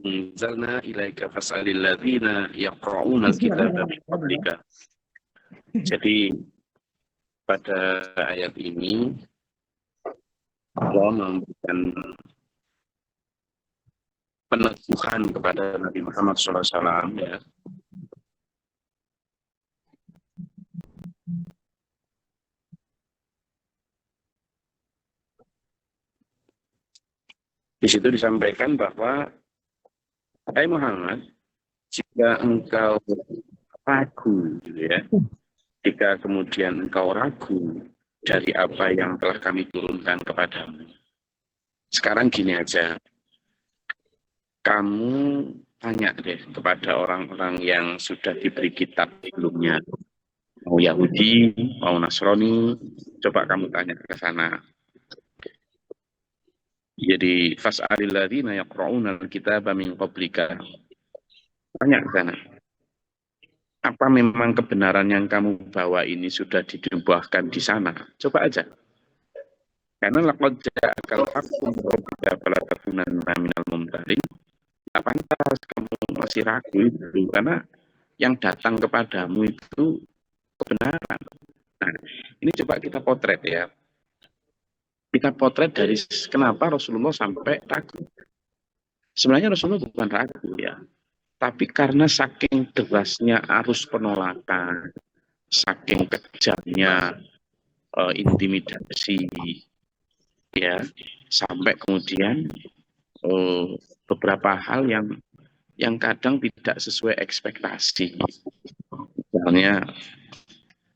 anzalna ilaika fas'alil ladzina yaqra'una al-kitaba min qablika. Jadi pada ayat ini Allah memberikan peneguhan kepada Nabi Muhammad SAW ya. Di situ disampaikan bahwa hai Muhammad, jika engkau ragu gitu ya, jika kemudian engkau ragu dari apa yang telah kami turunkan kepadamu, sekarang gini aja, kamu tanya deh kepada orang-orang yang sudah diberi kitab sebelumnya, mau Yahudi, mau Nasrani, coba kamu tanya ke sana. Jadi fas'alil ladzina yaqra'una al-kitaba min qablika. Tanya ke sana. Apa memang kebenaran yang kamu bawa ini sudah dinubuahkan di sana? Coba aja. Karena laqad ja'akal haqqu min rabbika fala takunanna minal mumtarin. Tak pantas kamu masih ragu itu, karena yang datang kepadamu itu kebenaran. Nah, ini coba kita potret ya. Kita potret dari kenapa Rasulullah sampai ragu. Sebenarnya Rasulullah bukan ragu ya, tapi karena saking derasnya arus penolakan, saking kejamnya intimidasi, ya, sampai kemudian beberapa hal yang kadang tidak sesuai ekspektasi. Misalnya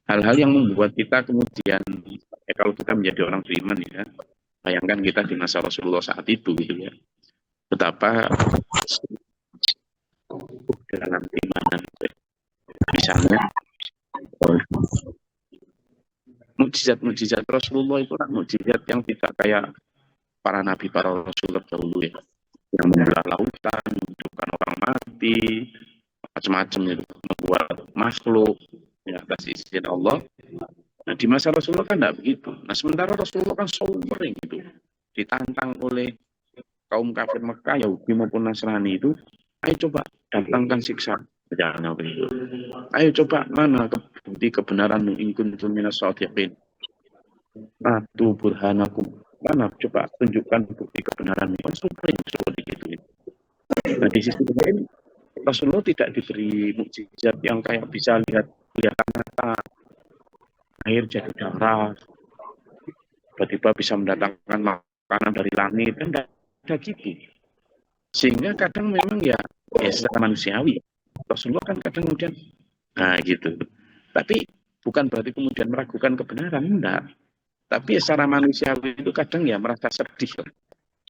hal-hal yang membuat kita kemudian, kalau kita menjadi orang beriman ya, bayangkan kita di masa Rasulullah saat itu gitu ya, betapa dalam keimanan. Misalnya mukjizat Rasulullah itu kan mukjizat yang tidak kayak para nabi, para rasul terdahulu ya, yang membelah lautan, menghidupkan orang mati, macam-macam itu, membuat makhluk ya atas izin Allah. Nah di masa Rasulullah kan tidak begitu. Nah sementara Rasulullah kan sombering gitu, ditantang oleh kaum kafir Mekah, Yahudi maupun Nasrani itu, ayo coba datangkan siksa. Jangan begitu. Ayo coba mana bukti kebenaranmu in kuntum minas shadiqin. Atu burhanakum. Mana coba tunjukkan bukti kebenaranmu. Oh, sombering seperti itu. Nah di sisi lain Rasulullah tidak diberi mukjizat yang kayak bisa lihat mata, air jadi darah, tiba-tiba bisa mendatangkan makanan dari langit, kan tidak ada gitu. Sehingga kadang memang ya secara manusiawi, Rasulullah kan kadang kemudian, nah gitu. Tapi bukan berarti kemudian meragukan kebenaran, enggak. Tapi secara manusiawi itu kadang ya merasa sedih lah.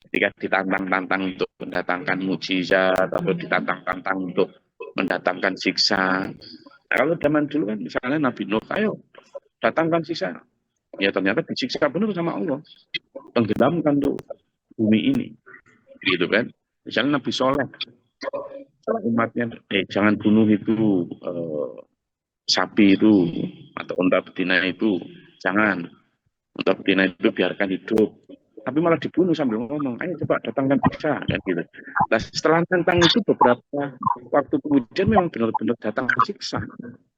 Ketika ditantang-tantang untuk mendatangkan mukjizat atau ditantang-tantang untuk mendatangkan siksa. Nah, kalau zaman dulu kan misalnya Nabi Nuh, ayo datangkan siksa. Ya ternyata disiksa benar sama Allah. Tenggelamkan tuh bumi ini. Gitu kan. Misalnya Nabi Soleh, umatnya, jangan bunuh itu sapi itu atau unta betina itu, jangan. Unta betina itu biarkan hidup. Tapi malah dibunuh sambil ngomong, ayo coba datangkan siksa, kan gitu. Nah setelah tentang itu beberapa waktu kemudian memang benar-benar datang siksa,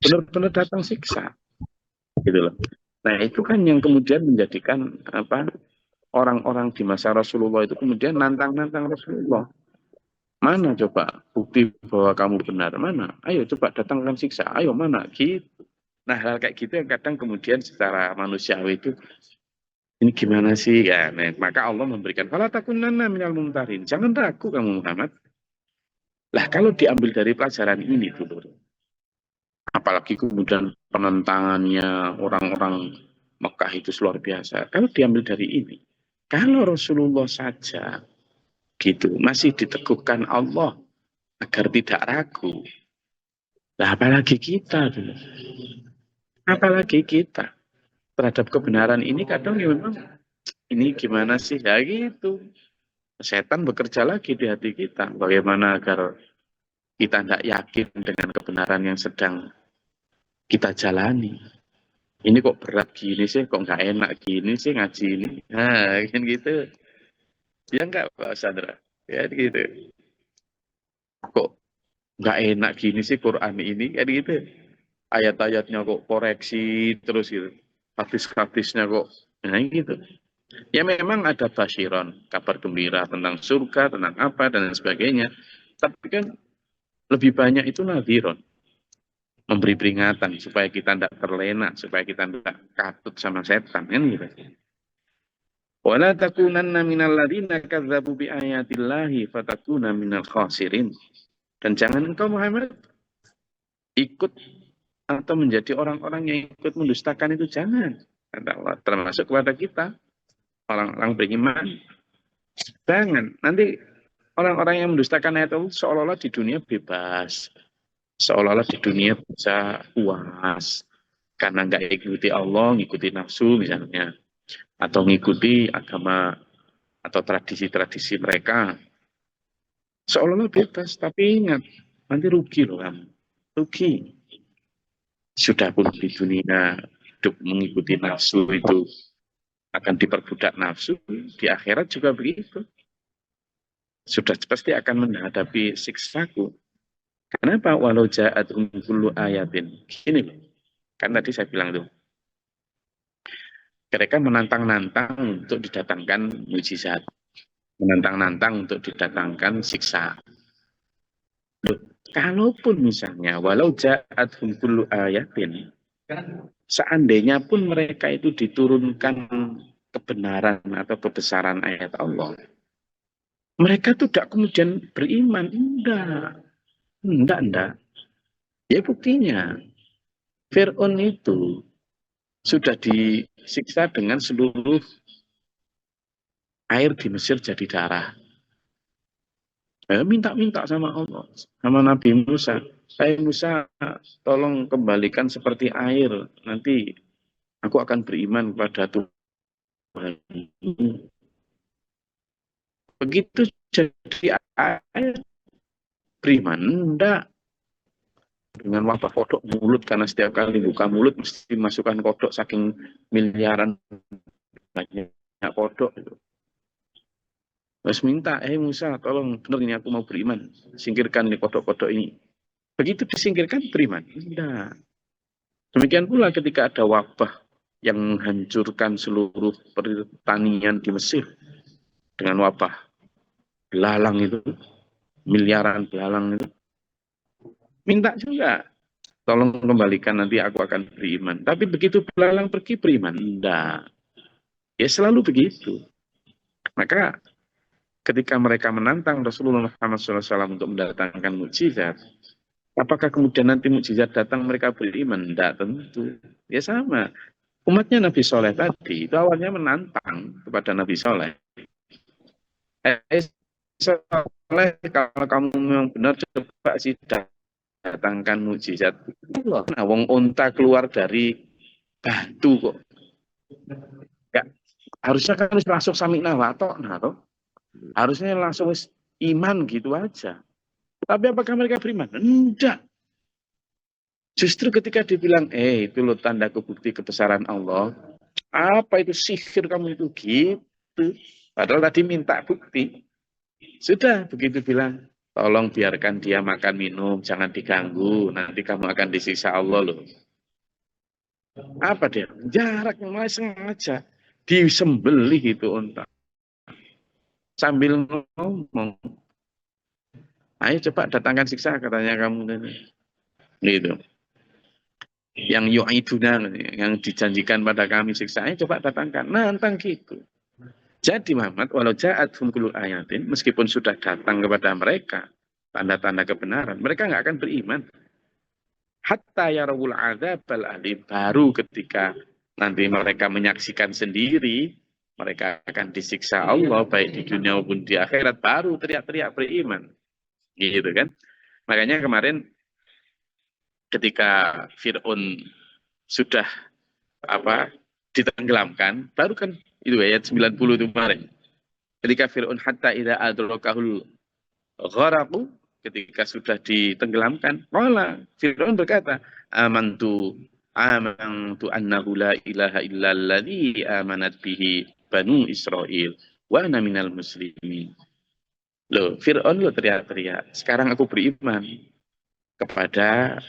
benar-benar datang siksa, gitu loh. Nah itu kan yang kemudian menjadikan apa orang-orang di masa Rasulullah itu kemudian nantang-nantang Rasulullah. Mana coba bukti bahwa kamu benar? Mana? Ayo coba datangkan siksa. Ayo mana? Gitu. Nah hal kayak gitu yang kadang kemudian secara manusiawi itu ini gimana sih ya? Nah, maka Allah memberikan fala takunanna minal mumtarin. Jangan ragu kamu Muhammad. Lah kalau diambil dari pelajaran ini dulu, apalagi kemudian penentangannya orang-orang Mekah itu luar biasa. Kalau diambil dari ini, kalau Rasulullah saja gitu masih diteguhkan Allah agar tidak ragu. Nah, apalagi kita dulu. Apalagi kita terhadap kebenaran ini kadang ya memang ini gimana sih ya gitu. Setan bekerja lagi di hati kita. Bagaimana agar kita tidak yakin dengan kebenaran yang sedang kita jalani. Ini kok berat gini sih, kok nggak enak gini sih ngaji ini. Nah, kan gitu. Ya enggak Pak Sandra. Ya gitu. kok nggak enak gini sih Quran ini, kan gitu. Ayat-ayatnya kok koreksi terus gitu. Hadis-hadisnya kok, nah gitu. Ya memang ada basyiron, kabar gembira tentang surga, tentang apa, dan lain sebagainya. Tapi kan lebih banyak itu nadhiron, memberi peringatan supaya kita tidak terlena, supaya kita tidak katut sama setan, kan gitu. Wala takunanna minal ladzina kadzdzabu bi ayatillahi fatakuna minal khasirin. Dan jangan engkau Muhammad ikut atau menjadi orang-orang yang ikut mendustakan itu, jangan. Kata Allah, termasuk kepada kita, orang-orang beriman. Jangan. Nanti orang-orang yang mendustakan ayat Allah seolah-olah di dunia bebas. Seolah-olah di dunia bisa puas. Karena nggak ikuti Allah, ngikuti nafsu misalnya. Atau ngikuti agama atau tradisi-tradisi mereka. Seolah-olah bebas, tapi ingat, nanti rugi loh kamu. Rugi. Sudah pun di dunia hidup mengikuti nafsu itu akan diperbudak nafsu, di akhirat juga begitu. Sudah pasti akan menghadapi siksaku. Kenapa? Walau ja'at kullu ayatin. Gini loh. Kan tadi saya bilang tuh, mereka menantang-nantang untuk didatangkan mujizat. Menantang-nantang untuk didatangkan siksa. Loh, kalaupun misalnya, walau ja'at kullu ayatin, seandainya pun mereka itu diturunkan kebenaran atau kebesaran ayat Allah, mereka tuh tidak kemudian beriman. Enggak. Ya buktinya, Fir'aun itu sudah disiksa dengan seluruh air di Mesir jadi darah. Minta-minta sama Allah, sama Nabi Musa. Hai Musa, tolong kembalikan seperti air. Nanti aku akan beriman kepada Tuhan. Begitu jadi air, beriman. Enggak. Dengan wabah kodok mulut, karena setiap kali buka mulut mesti masukkan kodok, saking miliaran banyak kodok itu. Terus minta, Musa, tolong benar ini aku mau beriman, singkirkan nih kodok-kodok ini. Begitu disingkirkan, beriman. Tidak. Demikian pula ketika ada wabah yang menghancurkan seluruh pertanian di Mesir dengan wabah belalang itu, miliaran belalang itu, minta juga, tolong kembalikan, nanti aku akan beriman. Tapi begitu belalang pergi, beriman. Tidak. Ya selalu begitu. Maka ketika mereka menantang Rasulullah Muhammad SAW untuk mendatangkan mukjizat, apakah kemudian nanti mukjizat datang mereka beriman? Tidak tentu. Ya sama. Umatnya Nabi Soleh tadi, itu awalnya menantang kepada Nabi Soleh. Soleh, kalau kamu memang benar, coba sih datangkan mukjizat. Nah, wong unta keluar dari batu kok. Ya, harusnya kan langsung sami'na wa ta'na toh. Harusnya langsung iman gitu aja. Tapi apakah mereka beriman? Enggak. Justru ketika dibilang, itu loh tanda bukti kebesaran Allah. Apa itu sihir kamu itu gitu. Padahal tadi minta bukti. Sudah begitu bilang, tolong biarkan dia makan minum, jangan diganggu. Nanti kamu akan disiksa Allah loh. Apa dia? Jarak mulai sengaja disembelih itu unta. Sambil ngomong, ayo coba datangkan siksa, katanya kamu. Gitu. Yang yu'iduna, yang dijanjikan pada kami siksa, ayo coba datangkan. Nantang gitu. Jadi Muhammad, walau ja'athum kullu ayatin, meskipun sudah datang kepada mereka tanda-tanda kebenaran, mereka nggak akan beriman. Hatta yarawul adzabal alim, baru ketika nanti mereka menyaksikan sendiri, mereka akan disiksa Allah baik di dunia maupun di akhirat, baru teriak-teriak beriman. Gitu kan? Makanya kemarin ketika Fir'aun sudah ditenggelamkan, baru kan itu ayat 90 itu kemarin. Ketika Fir'aun hatta idza adrakahul gharaqu, ketika sudah ditenggelamkan, qala Fir'aun berkata, amantu annahu la ilaha illalladzi amanat bihi banu Israil wa ana minal muslimin. Loh, Fir'aun lo teriak-teriak, sekarang aku beriman kepada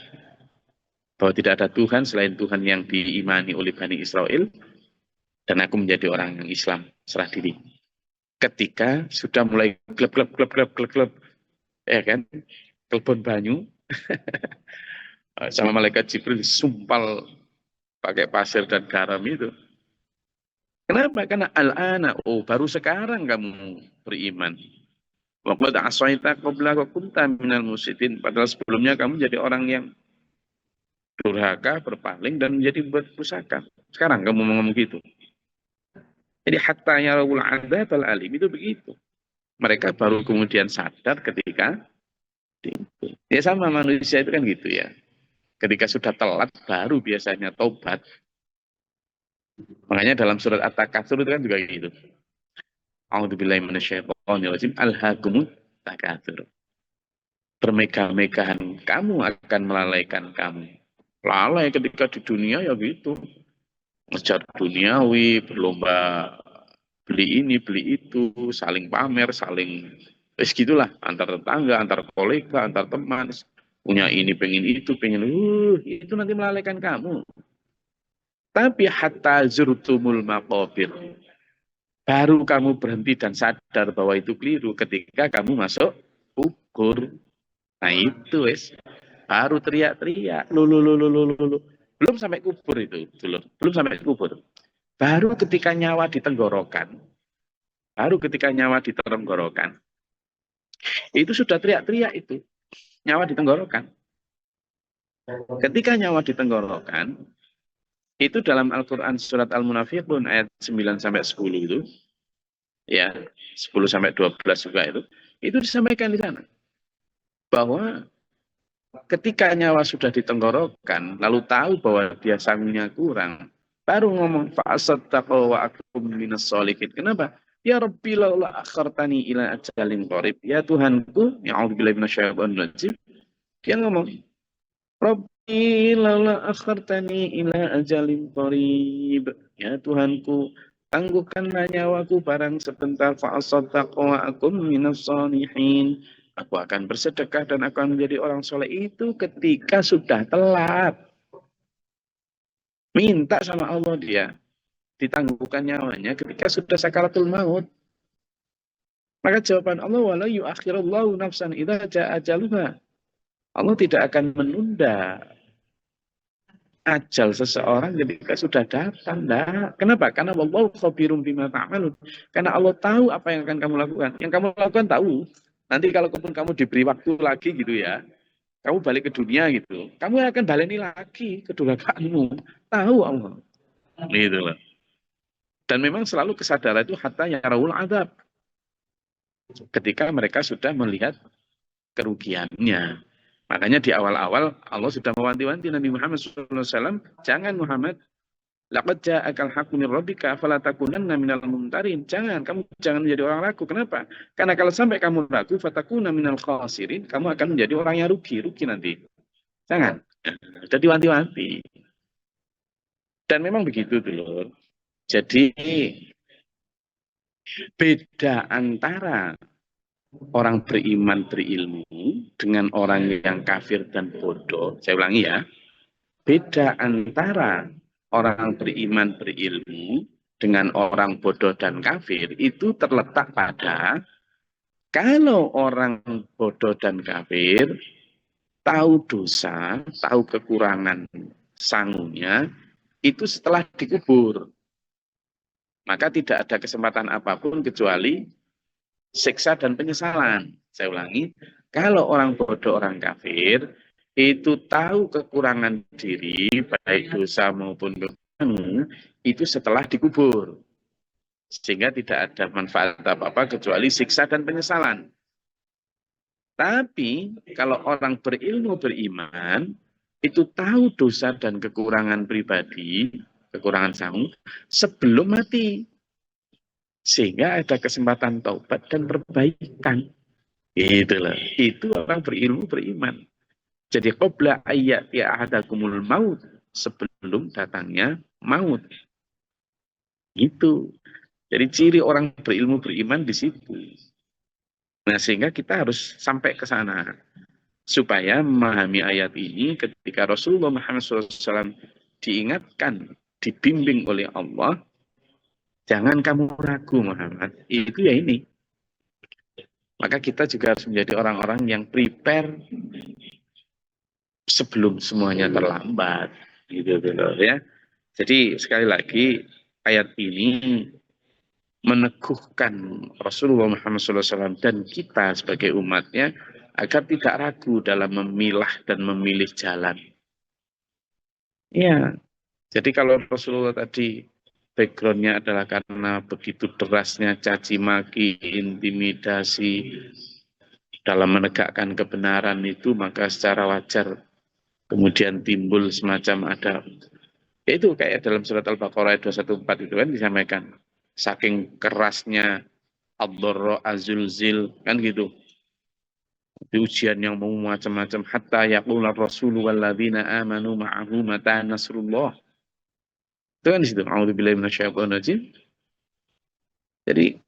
bahwa tidak ada Tuhan selain Tuhan yang diimani oleh Bani Israel, dan aku menjadi orang yang Islam, serah diri. Ketika sudah mulai klep, ya kan, telepon banyu, sama malaikat Jibril sumpal pakai pasir dan garam itu. Kenapa? Karena al-ana, oh baru sekarang kamu beriman. Waqad asaita qabla wa kunta minal musyrikin. Padahal sebelumnya kamu jadi orang yang durhaka, berpaling dan menjadi pusaka. Sekarang kamu ngomong gitu. Jadi hatta yarawul adzab al-alim itu begitu. Mereka baru kemudian sadar ketika ya sama manusia itu kan gitu ya. Ketika sudah telat baru biasanya tobat. Makanya dalam surat At-Takatsur itu kan juga gitu. A'udzubillahi minasyaitonirrajim. Alhaakumut takatsur. Bermegah-megahan kamu akan melalaikan kamu. Lalai ketika di dunia ya gitu. Ngejar duniawi, berlomba beli ini, beli itu, saling pamer, saling gitulah, antar tetangga, antar kolega, antar teman, punya ini, pengen itu, pengen itu nanti melalaikan kamu. Tapi hatta zurtumul maqabir, baru kamu berhenti dan sadar bahwa itu keliru ketika kamu masuk kubur. Nah itu wes, baru teriak-teriak, lu. Belum sampai kubur itu, belum sampai kubur. Baru ketika nyawa di tenggorokan, itu sudah teriak-teriak itu, nyawa di tenggorokan. Ketika nyawa di tenggorokan, itu dalam Al-Quran surat Al-Munafiqun ayat 9 sampai 10 itu, ya 10 sampai 12 juga itu disampaikan di sana bahwa ketika nyawa sudah di tenggorokan, lalu tahu bahwa dia sangunya kurang, baru ngomong fa'asaddaqo wa akum minas sholihin. Kenapa? Ya Rabbi laula akhartani ila ajalin qarib. Ya Tuhanku, ya a'udzubillahi minasyaitonir rajim. Dia ngomong, Rabbi laula akhartani ila ajalin qarib. Ya Tuhanku, tangguhkanlah nyawaku barang sebentar fa'asaddaqo wa akum minas sholihin. Aku akan bersedekah dan akan menjadi orang soleh itu ketika sudah telat. Minta sama Allah dia. Ditangguhkan nyawanya ketika sudah sakaratul maut. Maka jawaban Allah, wala yu'akhirullahu nafsan idza ja'a ajaluha. Allah tidak akan menunda ajal seseorang ketika sudah datang. Nah, kenapa? Karena wallahu khabirum bima ta'malun. Karena Allah tahu apa yang akan kamu lakukan. Yang kamu lakukan tahu. Nanti kalau kamu diberi waktu lagi gitu ya, kamu balik ke dunia gitu, kamu akan baleni lagi kedurhakaanmu. Tahu Allah. Gitu loh. Dan memang selalu kesadaran itu hatta yarawul adab. Ketika mereka sudah melihat kerugiannya. Makanya di awal-awal Allah sudah mewanti-wanti Nabi Muhammad SAW, jangan Muhammad, laqad ja'akal haqqu min rabbika fala takunanna minal mumtarin. Kamu jangan menjadi orang ragu. Kenapa? Karena kalau sampai kamu ragu, fatakuna minal khasirin, kamu akan menjadi orang yang rugi nanti. Jangan. Jadi wanti-wanti. Dan memang begitu dulu. Jadi beda antara orang beriman berilmu dengan orang yang kafir dan bodoh. Saya ulangi ya. Beda antara orang beriman berilmu dengan orang bodoh dan kafir itu terletak pada kalau orang bodoh dan kafir tahu dosa, tahu kekurangan sangunya, itu setelah dikubur. Maka tidak ada kesempatan apapun kecuali siksa dan penyesalan. Saya ulangi, kalau orang bodoh, orang kafir, itu tahu kekurangan diri, baik dosa maupun kekurangan, itu setelah dikubur. Sehingga tidak ada manfaat apa-apa kecuali siksa dan penyesalan. Tapi kalau orang berilmu beriman, itu tahu dosa dan kekurangan pribadi, kekurangan sangu, sebelum mati. Sehingga ada kesempatan taubat dan perbaikan. Itulah. Itu orang berilmu beriman. Jadi qabla ayyati ahadakumul maut, sebelum datangnya maut. Itu. Jadi ciri orang berilmu beriman di situ. Nah, sehingga kita harus sampai ke sana. Supaya memahami ayat ini ketika Rasulullah Muhammad SAW diingatkan, dibimbing oleh Allah, jangan kamu ragu Muhammad. Itu ya ini. Maka kita juga harus menjadi orang-orang yang prepare sebelum semuanya terlambat. Gitu loh ya. Jadi sekali lagi ayat ini meneguhkan Rasulullah Muhammad SAW dan kita sebagai umatnya agar tidak ragu dalam memilah dan memilih jalan. Ya, jadi kalau Rasulullah tadi backgroundnya adalah karena begitu derasnya caci maki, intimidasi dalam menegakkan kebenaran itu, maka secara wajar kemudian timbul semacam ada, yaitu kayak dalam surat Al-Baqarah ayat 214 itu kan disampaikan, saking kerasnya ad-dharra azulzil, kan gitu. Di ujian yang mau macam-macam, hatta yaqula rasulu walladzina amanu ma'ahu mata nasrullah. Itu kan di situ. A'udzubillahi minasyaitonirrajim. Jadi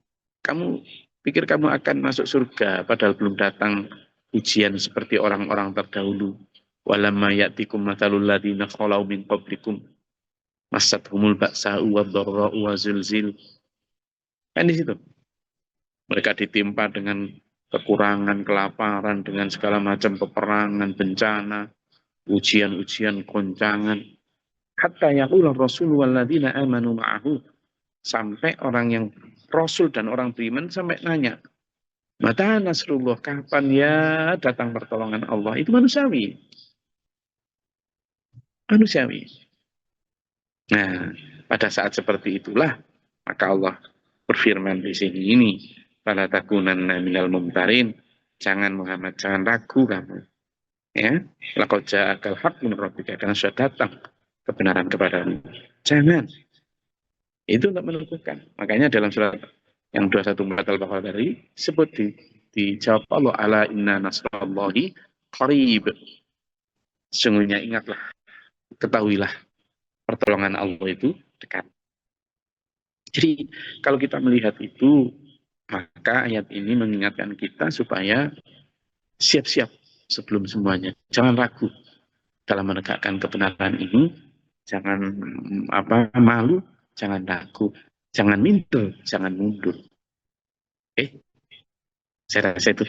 kamu pikir kamu akan masuk surga padahal belum datang ujian seperti orang-orang terdahulu. Walamma ya'tikum matsalul ladzina khalau min qablikum massathumul ba'sa'u wad-dharra'u wa zulzil. Kan di situ. Mereka ditimpa dengan kekurangan, kelaparan, dengan segala macam peperangan, bencana, ujian-ujian, goncangan. Hatta yaqula rasul walladzina amanu ma'ahu. Sampai orang yang Rasul dan orang beriman sampai nanya, mata nasrullah, kapan ya datang pertolongan Allah? Itu manusiawi. Manusiawi. Nah, pada saat seperti itulah, maka Allah berfirman di sini ini, fala takunanna minal mumtarin. Jangan Muhammad, jangan ragu kamu. Ya, laqad ja'akal haq min rabbika, karena sudah datang kebenaran kepadamu. Jangan. Itu untuk menentukan. Makanya dalam surat yang 214 Al-Baqarah tadi sebut dijawab Allah, ala inna nasrallahi qarib. Sesungguhnya ingatlah, ketahuilah pertolongan Allah itu dekat. Jadi kalau kita melihat itu, maka ayat ini mengingatkan kita supaya siap-siap sebelum semuanya. Jangan ragu dalam menegakkan kebenaran ini. Jangan malu, jangan ragu, jangan minder, jangan mundur. Saya rasa itu.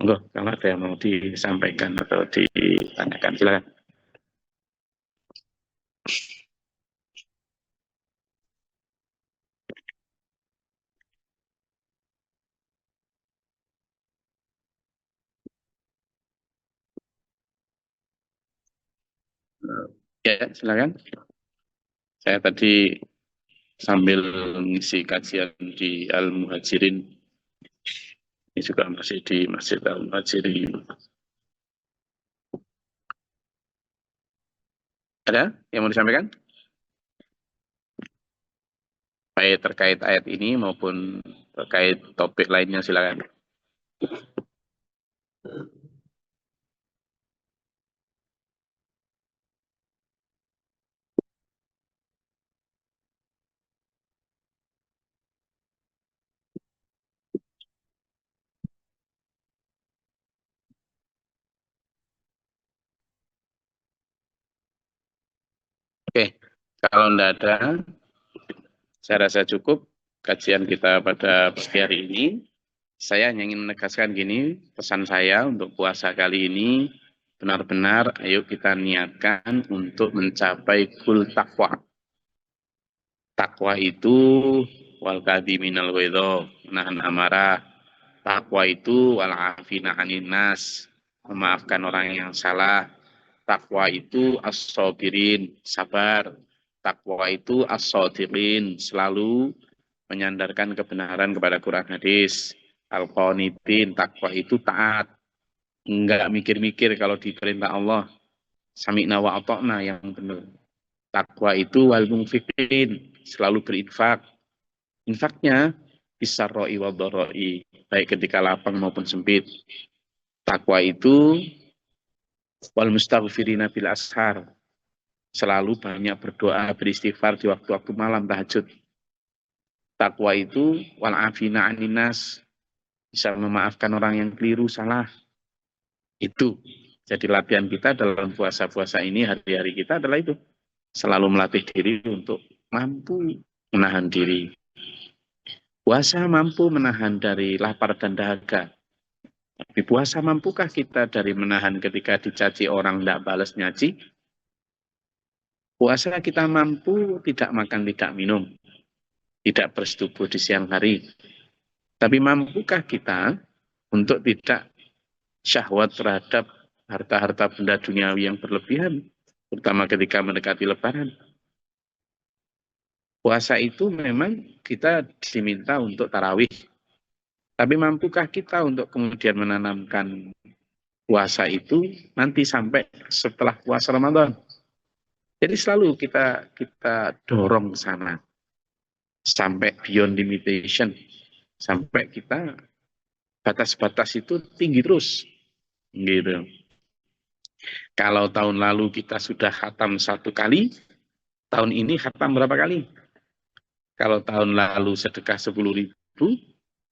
Enggak, kalau ada yang mau disampaikan atau ditanyakan, silakan. Ya, silakan. Saya tadi sambil mengisi kajian di Al-Muhajirin. Ini juga masih di Masjid Al-Muhajirin. Ada yang mau disampaikan? Baik terkait ayat ini maupun terkait topik lainnya, silakan. Oke, kalau tidak ada, saya rasa cukup kajian kita pada pagi hari ini. Saya hanya ingin menegaskan gini, pesan saya untuk puasa kali ini, benar-benar ayo kita niatkan untuk mencapai goal takwa. Takwa itu wal kadhiminal ghaidha, menahan amarah. Takwa itu wal afina 'anin nas, memaafkan orang yang salah. Takwa itu as-sabirin, sabar. Takwa itu as-shadiqin, selalu menyandarkan kebenaran kepada Quran hadis. Al-qanitin, takwa itu taat. Enggak mikir-mikir kalau diperintah Allah. Sami'na wa ata'na, yang benar. Takwa itu wal munfiqin, selalu berinfak. Infaknya bisarra'i wa dharra'i, baik ketika lapang maupun sempit. Takwa itu wal mustaghfirina bil ashar, selalu banyak berdoa, beristighfar di waktu-waktu malam tahajud. Takwa itu wal afina 'anin nas, bisa memaafkan orang yang keliru, salah. Itu jadi latihan kita dalam puasa-puasa ini, hari-hari kita adalah itu. Selalu melatih diri untuk mampu menahan diri. Puasa mampu menahan dari lapar dan dahaga. Tapi puasa mampukah kita dari menahan ketika dicaci orang tidak balas nyaci? Puasa kita mampu tidak makan, tidak minum, tidak bersetubuh di siang hari. Tapi mampukah kita untuk tidak syahwat terhadap harta-harta benda duniawi yang berlebihan, terutama ketika mendekati Lebaran? Puasa itu memang kita diminta untuk tarawih. Tapi mampukah kita untuk kemudian menanamkan puasa itu nanti sampai setelah puasa Ramadan? Jadi selalu kita dorong ke sana sampai beyond limitation, sampai kita batas-batas itu tinggi terus, gitu. Kalau tahun lalu kita sudah khatam 1 kali, tahun ini khatam berapa kali? Kalau tahun lalu sedekah 10.000,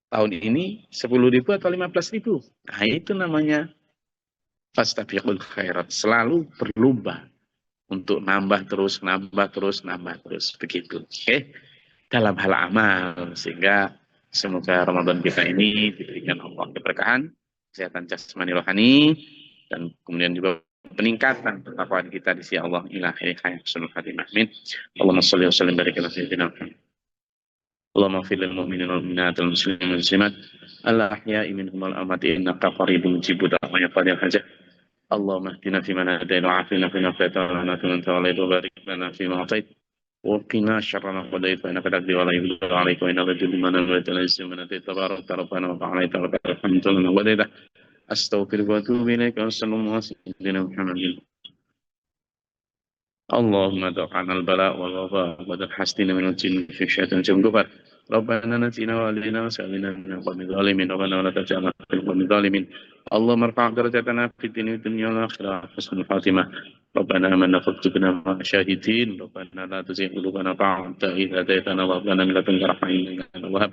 tahun ini 10.000 atau 15.000. Nah itu namanya fastabiqul khairat, selalu berlomba untuk nambah terus, nambah terus, nambah terus, begitu. Oke, dalam hal amal, sehingga semoga Ramadan kita ini diberikan Allah keberkahan, kesehatan jasmani rohani, dan kemudian juga peningkatan ketakwaan kita di sisi Allah ila akhir hayat husnul khatimah. Amin. Allahumma shalli wa sallim barik ala sayyidina Muhammad. Allahumma fil lil mu'minin wal mu'minat wal muslimin wal muslimat al ahya'i minhum wal amwati innaka qaribun mujibud da'wat ya hajah. Allahumma hdina fi man hadayt wa afina fi man afayt wa lana fi man tawallayt wa barik lana fi ma atayt wa qina syarra ma qadayt fa innaka taqdi wa la yuqda 'alayka wa innaka tadillu man walayta la yuzillu man atayt tabarakta rabbana wa ta'alayta wa alhamdulillah wa dayta astaghfiruka wa atubu ilaika wa sallallahu alaihi wa sallam Muhammadin. اللهم دع عنا البلاء والوباء وتحسن من الجن في الشيطان جنبك ربنا نجينا والدينا وسألنا من القوم الظالمين ربنا ولا تجعلنا في القوم الظالمين اللهم ارفع درجتنا في الدين والدنيا والآخرة حسن الخاتمة ربنا آمنا فاكتبنا مع الشاهدين ربنا لا تزغ قلوبنا بعد إذ هديتنا وهب لنا من لدنك رحمة إنك أنت الوهاب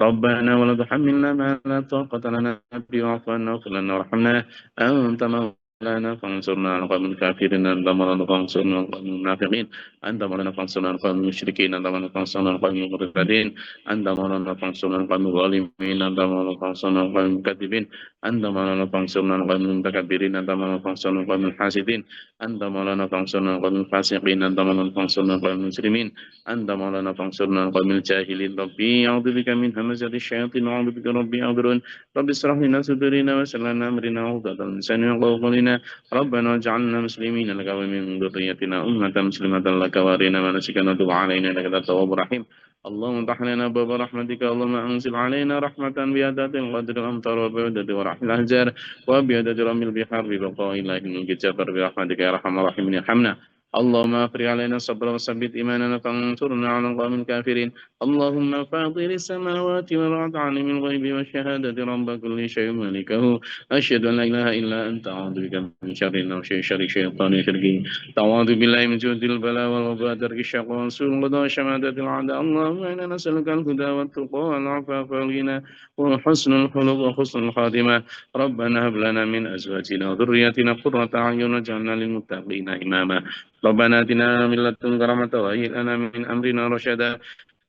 ربنا ولا تحملنا ما لا طاقة لنا به واعف عنا واغفر لنا وارحمنا أنت مولانا فانصرنا على القوم الكافرين أنت مولانا فانصرنا على القوم المنافقين أنت مولانا فانصرنا على القوم المشركين أنت مولانا فانصرنا على القوم المرتدين أنت مولانا فانصرنا على القوم الظالمين أنت مولانا فانصرنا على القوم المكذبين أنت مولانا فانصرنا على القوم المتكبرين أنت مولانا فانصرنا على القوم الحاسدين أنت مولانا فانصرنا على القوم الفاسقين أنت مولانا فانصرنا على القوم المجرمين أنت مولانا فانصرنا على القوم الجاهلين ربي أعوذ بك من همزات الشياطين وأعوذ بك ربي أعذرون رب اشرح لنا صدورنا ويسر لنا أمرنا وعقدة من لساننا يفقهوا قولنا ربنا اجعلنا مسلمين لك ومن ذريتنا أمة مسلمة لك وارنا مناسكنا وتب علينا إنك أنت التواب الرحيم اللهم افتح لنا باب رحمتك اللهم أنزل علينا رحمة بيدات القدر الأمطار وبعدة ورحم الأحجار وبيدة رمي البحار ببقاء الله من جبر برحمتك يا أرحم الراحمين ارحمنا اللهم افرغ علينا الصبر وثبت إيماننا فانصرنا على القوم الكافرين اللهم فاطر السماوات والأرض عالم الغيب والشهادة رب كل شيء ملكه أشهد أن لا إله إلا أنت أعوذ بك من شر النفس شر الشيطان شركي تعوذ بالله من جود البلاء والوباء درك الشقاء وسوء القضاء وشماتة الأعداء اللهم إنا نسألك الهدى والتقى والعفاف والغنى وحسن الخلق وحسن الخاتمة ربنا هب لنا من أزواجنا وذرياتنا قرة أعين واجعلنا للمتقين إماما ربنا آتنا من لدنك رحمة وهيئ لنا من أمرنا رشدا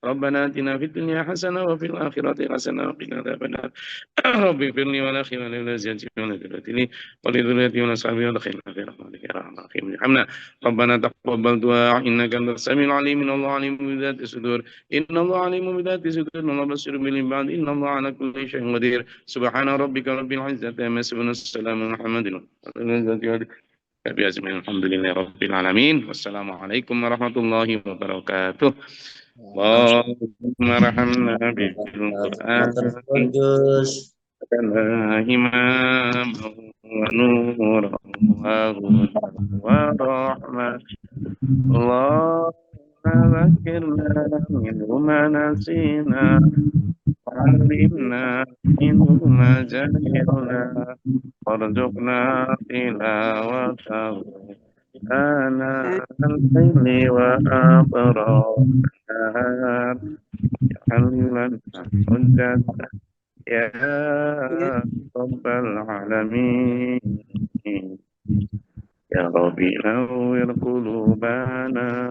ربنا آتنا في الدنيا حسنة وفي الآخرة حسنة وقنا عذاب النار رب اغفر لي ولأخي ولأزواجي ولذريتي ولذريتي ولأصحابي وادخلنا في رحمتك يا أرحم الراحمين ارحمنا ربنا تقبل دعاء إنك أنت السميع العليم إن الله عليم بذات الصدور إن الله عليم بذات الصدور إن الله بصير بالعباد إن الله على كل شيء قدير سبحان ربك رب العزة عما يصفون السلام على محمد الحمد لله رب العالمين والسلام عليكم ورحمة الله وبركاته اللهم ارحمنا بالقرآن كما إماما ونورا وهدى ورحمة اللهم ذكرنا منه ما نسينا وعلمنا منه ما جهلنا وارزقنا تلاوته آناء الليل وأطراف النهار اجعل لنا حجة Ya Rabbal Alamin. Ya Rabbi nawwir qulubana.